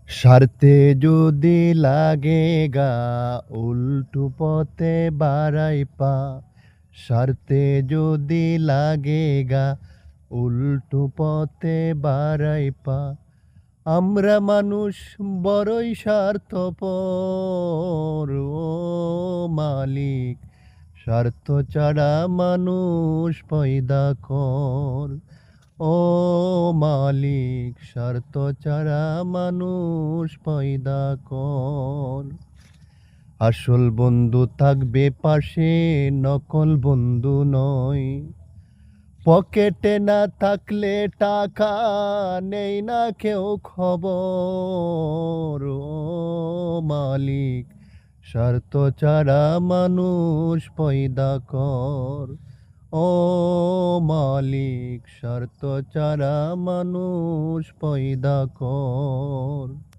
স্বার্থে যদি লাগে গা উল্টো পথে বাড়াই পা। স্বার্থে যদি লাগে গা উল্টো পথে বাড়াই পা। আমরা মানুষ বড়ই স্বার্থপর ও মালিক। স্বার্থ ছাড়া মানুষ পয়দা কর। ও মালিক, স্বার্থ ছাড়া মানুষ পয়দা কর। আসল বন্ধু থাকবে পাশে, নকল বন্ধু নয়। পকেটে না থাকলে টাকা নেই না কেউ খবর। ও মালিক, স্বার্থ ছাড়া মানুষ পয়দা কর। ও মালিক, স্বার্থ ছাড়া মানুষ পয়দা কর।